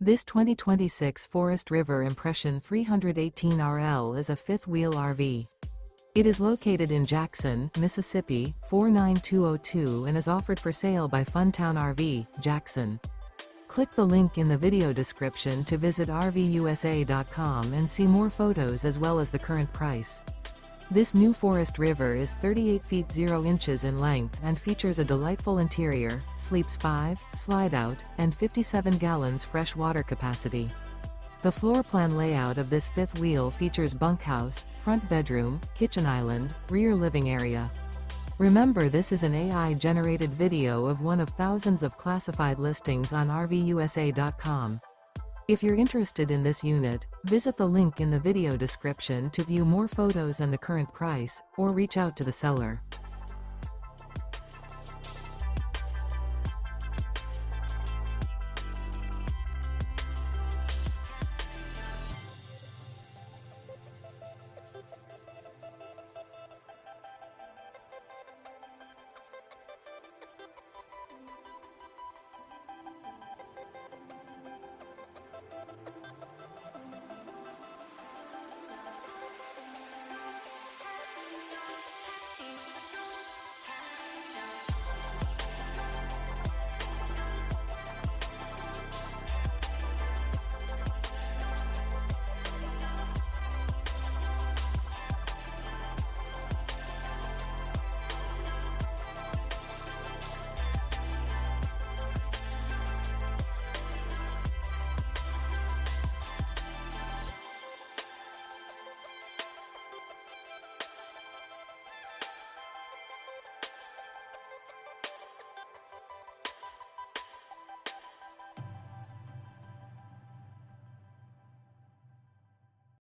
This 2026 Forest River Impression 318RL is a fifth-wheel RV. It is located in Jackson, Mississippi, 49202 and is offered for sale by Funtown RV, Jackson. Click the link in the video description to visit RVUSA.com and see more photos as well as the current price. This new Forest River is 38 feet 0 inches in length and features a delightful interior, sleeps 5, slide-out, and 57 gallons fresh water capacity. The floor plan layout of this fifth wheel features bunkhouse, front bedroom, kitchen island, rear living area. Remember, this is an AI-generated video of one of thousands of classified listings on RVUSA.com. If you're interested in this unit, visit the link in the video description to view more photos and the current price, or reach out to the seller.